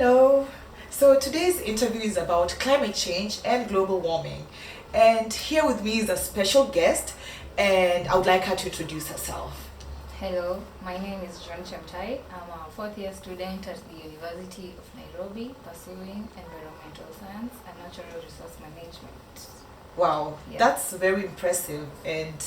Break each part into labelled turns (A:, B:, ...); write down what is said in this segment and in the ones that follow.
A: Hello. So today's interview is about climate change and global warming. And here with me is a special guest, and I would like her to introduce herself.
B: Hello, my name is John Chemtai. I'm a fourth year student at the University of Nairobi pursuing environmental science and natural resource management.
A: Wow,
B: Yeah.
A: that's very impressive. And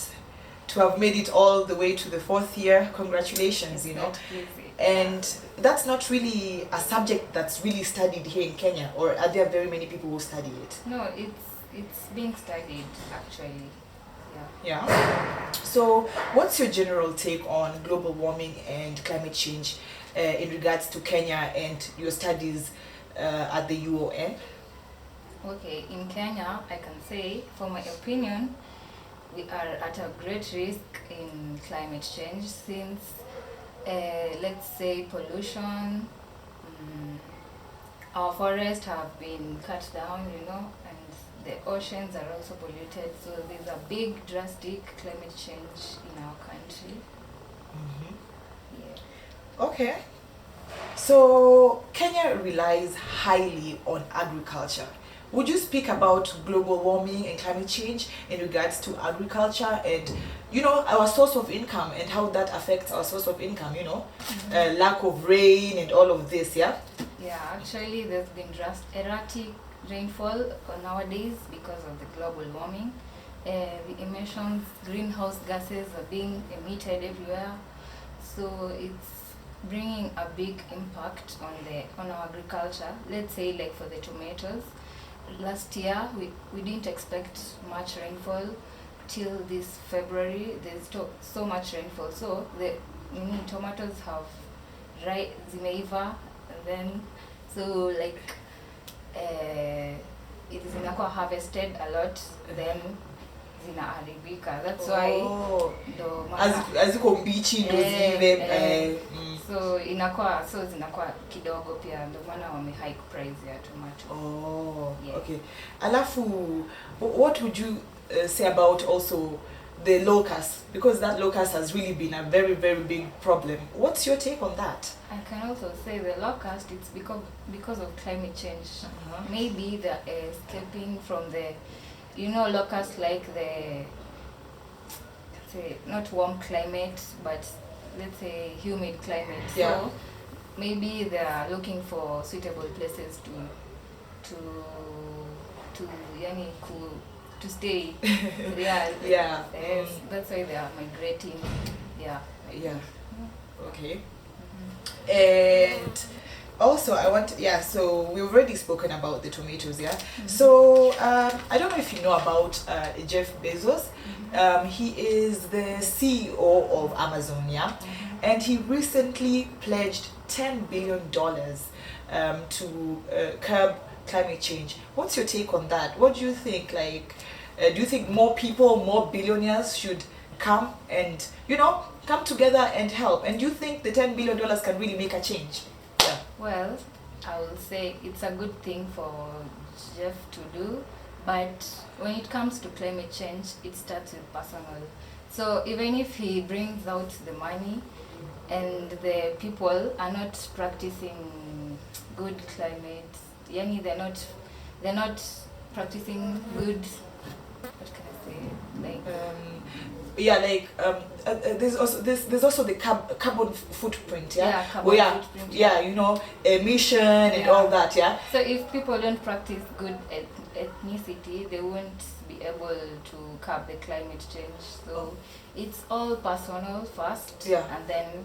A: to have made it all the way to the fourth year, congratulations, you know.
B: Not easy.
A: And that's not really a subject that's really studied here in Kenya, or are there very many people who study it?
B: No, it's being studied actually. Yeah.
A: Yeah. So, what's your general take on global warming and climate change in regards to Kenya and your studies at the UON?
B: Okay, in Kenya, I can say, for my opinion, we are at a great risk in climate change since, let's say, pollution, our forests have been cut down, and the oceans are also polluted. So there's a big, drastic climate change in our country.
A: Hmm.
B: Yeah.
A: Okay. So, Kenya relies highly on agriculture. Would you speak about global warming and climate change in regards to agriculture and, our source of income and how that affects our source of income, lack of rain and all of this, yeah?
B: Yeah, actually, there's been erratic rainfall nowadays because of the global warming. The emissions, greenhouse gases are being emitted everywhere. So it's bringing a big impact on our agriculture. Let's say like for the tomatoes. Last year, we didn't expect much rainfall till this February. There's so much rainfall. So the tomatoes have zimeiva, and then so like it is inakuwa harvested a lot, then zinaharibika. That's why ndo
A: aziko mbichi ndo zive
B: so zinakuwa kidogo pia, ndio maana wame hike price ya tomato.
A: Yeah. Okay. Alafu, what would you say about also the locust, because that locust has really been a very, very big problem? What's your take on that?
B: I can also say the locust, it's because of climate change.
A: Uh-huh.
B: Maybe they're escaping from the, locusts like the, say, not warm climate, but let's say humid climate.
A: Yeah.
B: So maybe they are looking for suitable places to stay. Yeah.
A: Yeah.
B: That's why they are migrating. Yeah.
A: Yeah. Okay. And also so we've already spoken about the tomatoes, yeah? So I don't know if you know about Jeff Bezos. He is the CEO of Amazon, yeah? And he recently pledged $10 billion to curb climate change. What's your take on that? What do you think? Do you think more people, more billionaires should come and, come together and help? And do you think the $10 billion can really make a change? Yeah.
B: Well, I will say it's a good thing for Jeff to do, but when it comes to climate change, it starts with personal. So even if he brings out the money and the people are not practicing good climate, they're not practicing good, what can I say,
A: there's also the carbon footprint, yeah?
B: Yeah, carbon footprint.
A: Emission and all that, yeah?
B: So if people don't practice good ethnicity, they won't be able to curb the climate change. So it's all personal first,
A: yeah.
B: And then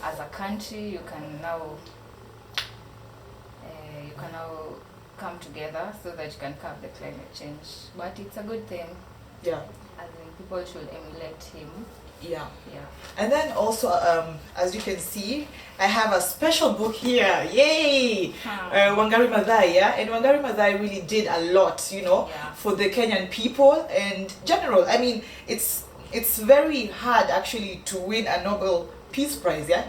B: as a country, you can now come together so that you can curb the climate change. But it's a good thing.
A: Yeah.
B: I think people should emulate him.
A: Yeah.
B: Yeah.
A: And then also, as you can see, I have a special book here. Yay! Wangari Maathai, yeah? And Wangari Maathai really did a lot, for the Kenyan people and general. I mean, it's very hard actually to win a Nobel Peace Prize, yeah?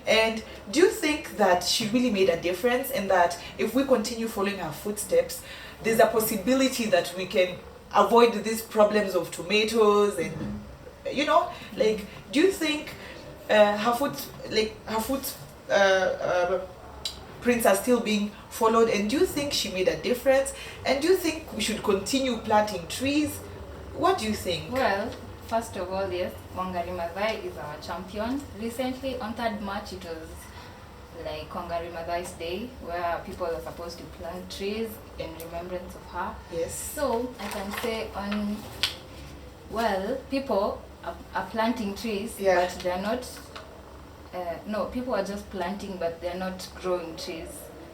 A: And do you think that she really made a difference, and that if we continue following her footsteps, there's a possibility that we can avoid these problems of tomatoes and do you think her foot prints are still being followed? And do you think she made a difference? And do you think we should continue planting trees? What do you think?
B: Well, first of all, yes, Wangari Maathai is our champion. Recently, on 3rd March, it was like Wangari Maathai's Day, where people are supposed to plant trees in remembrance of her.
A: Yes.
B: So I can say people are planting trees,
A: Yeah.
B: but they're not. No, people are just planting, but they're not growing trees.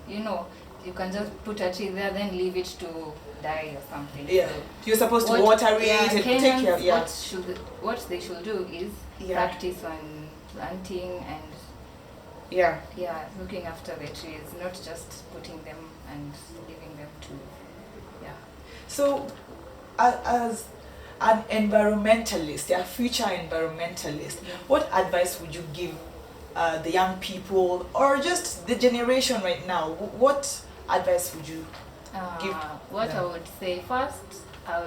B: You know, you can just put a tree there, then leave it to die or something.
A: Yeah.
B: So
A: You're supposed to water it and take care. Yeah.
B: what they should do is practice on planting and
A: Yeah.
B: looking after the trees, not just putting them and leaving them to
A: So, as an environmentalist, a future environmentalist, what advice would you give the young people or just the generation right now? What advice would you give?
B: What
A: them?
B: I would say first, I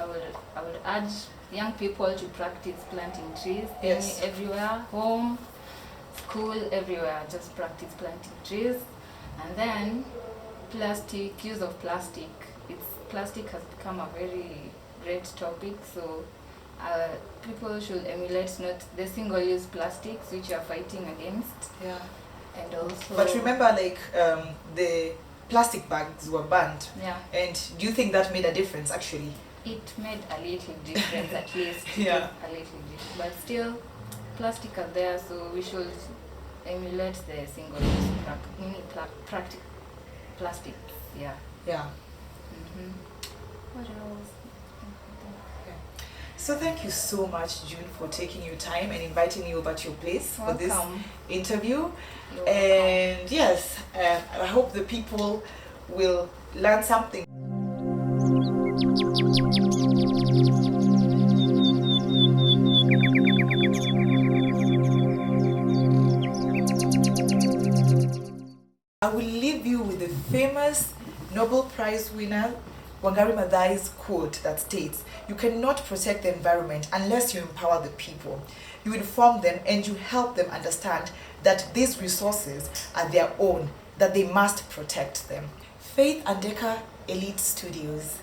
B: would urge young people to practice planting trees.
A: Yes.
B: Everywhere, home, school, everywhere, just practice planting trees. And then use of plastic. Plastic has become a very great topic, so people should emulate not the single-use plastics which you are fighting against.
A: Yeah.
B: And also,
A: But remember, like the plastic bags were banned.
B: yeah,
A: And do you think that made a difference actually?
B: it made a little difference at least.
A: Yeah.
B: A little bit, but still, plastic are there, so we should emulate the single-use plastic. Yeah.
A: Yeah.
B: What else?
A: So thank you so much, June, for taking your time and inviting me over to your place for this
B: Welcome.
A: interview.
B: You're
A: And yes, I hope the people will learn something. I will leave you with the famous Nobel Prize winner Wangari Maathai's quote that states, "You cannot protect the environment unless you empower the people. You inform them and you help them understand that these resources are their own, that they must protect them." Faith Andeka, Elite Studios.